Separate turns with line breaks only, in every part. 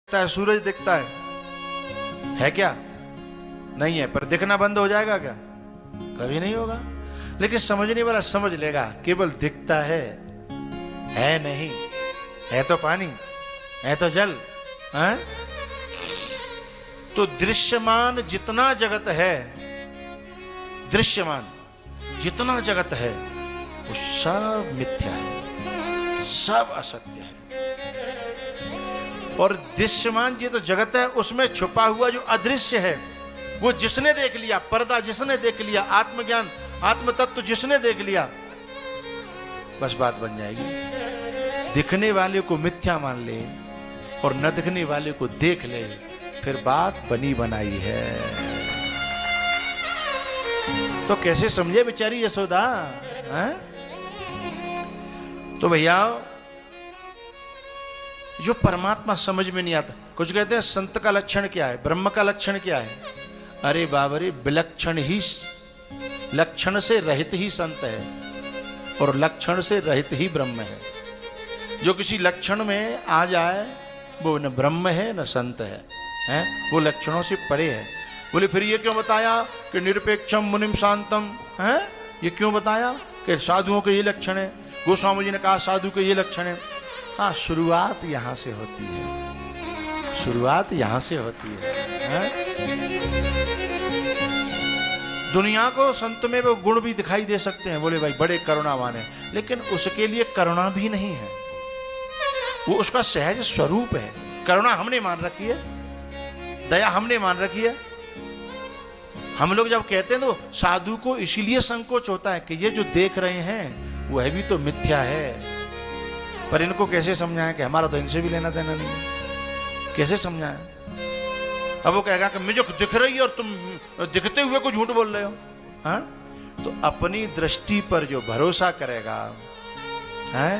दिखता है, सूरज दिखता है क्या? नहीं है। पर दिखना बंद हो जाएगा क्या? कभी नहीं होगा। लेकिन समझने वाला समझ लेगा, केवल दिखता है नहीं। है तो पानी, है तो जल, है? तो दृश्यमान जितना जगत है, दृश्यमान जितना जगत है वो सब मिथ्या है, सब असत्य है। और दृश्यमान जी तो जगत है, उसमें छुपा हुआ जो अदृश्य है, वो जिसने देख लिया, पर्दा जिसने देख लिया, आत्मज्ञान आत्म तत्व जिसने देख लिया, बस बात बन जाएगी। दिखने वाले को मिथ्या मान ले और न दिखने वाले को देख ले, फिर बात बनी बनाई है। तो कैसे समझे बेचारी यशोदा? तो भैया जो परमात्मा समझ में नहीं आता। कुछ कहते हैं संत का लक्षण क्या है, ब्रह्म का लक्षण क्या है? अरे बाबरे, विलक्षण ही, लक्षण से रहित ही संत है और लक्षण से रहित ही ब्रह्म है। जो किसी लक्षण में आ जाए वो न ब्रह्म है न संत है, वो लक्षणों से परे है। बोले फिर ये क्यों बताया कि निरपेक्षम मुनिम शांतम है? ये क्यों बताया कि साधुओं के ये लक्षण है? गोस्वामी जी ने कहा साधु के ये लक्षण है। हाँ, शुरुआत यहां से होती है, शुरुआत यहां से होती है। दुनिया को संत में वो गुण भी दिखाई दे सकते हैं, बोले भाई बड़े करुणावान है, लेकिन उसके लिए करुणा भी नहीं है, वो उसका सहज स्वरूप है। करुणा हमने मान रखी है, दया हमने मान रखी है। हम लोग जब कहते हैं तो साधु को इसीलिए संकोच होता है कि ये जो देख रहे हैं वह भी तो मिथ्या है। पर इनको कैसे समझाएं कि हमारा तो इनसे भी लेना देना नहीं है? कैसे समझाएं? अब वो कहेगा कि मुझे दिख रही है और तुम दिखते हुए को झूठ बोल रहे हो। हाँ, तो अपनी दृष्टि पर जो भरोसा करेगा है,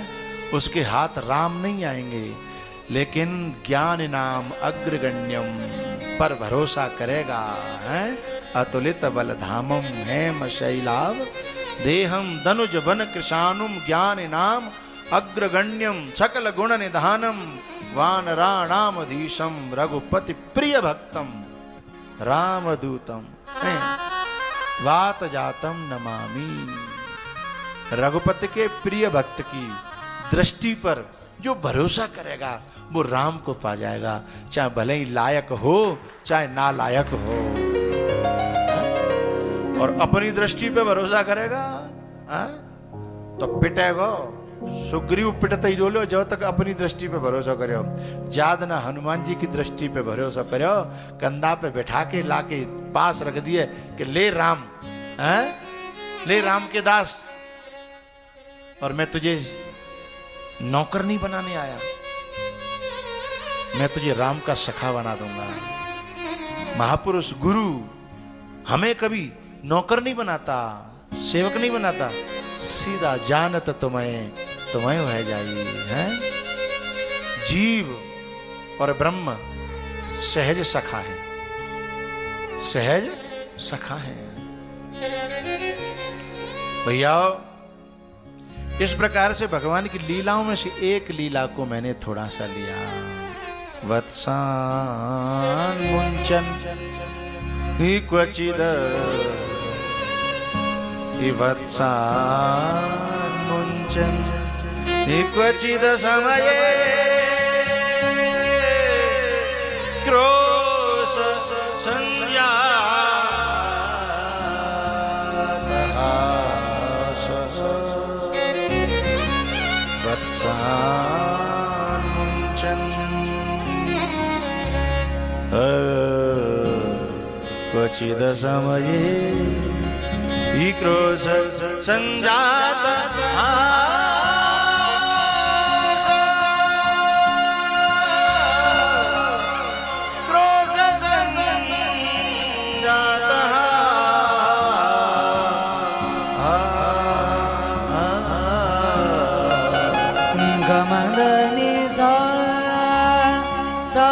उसके हाथ राम नहीं आएंगे, लेकिन ज्ञान नाम अग्रगण्यम पर भरोसा करेगा है। अतुलित बल धामम हेम शैलाव देहम दनुज वन कृशानुम ज्ञान नाम अग्रगण्यम सकल गुण निधानम वानराणामधीशम रघुपति प्रिय भक्तम रामदूतम वात जातम नमामि। रघुपति के प्रिय भक्त की दृष्टि पर जो भरोसा करेगा वो राम को पा जाएगा, चाहे भले ही लायक हो चाहे ना लायक हो। और अपनी दृष्टि पे भरोसा करेगा तो पिटेगा। सुग्रीव पिटते ही डोलो जब तक अपनी दृष्टि पे भरोसा करो। ज्यादा ना हनुमान जी की दृष्टि पे भरोसा करो, कंधा पे बैठा के लाके पास रख दिए कि ले राम, ले राम के दास, और मैं तुझे नौकर नहीं बनाने आया, मैं तुझे राम का सखा बना दूंगा। महापुरुष गुरु हमें कभी नौकर नहीं बनाता, सेवक नहीं बनाता, सीधा जानत तुम्हें तुम्हें वह जाइए है। जीव और ब्रह्म सहज सखा है, सहज सखा है। भैया इस प्रकार से भगवान की लीलाओं में से एक लीला को मैंने थोड़ा सा लिया। वत्सान मुंचन ही क्वचिद वत्सान मुंचन ही क्वचिद समये क्रोश संजातः वत्सान मुंचन क्वचिद समये ही क्रोश संजातः
गमदनि सा सा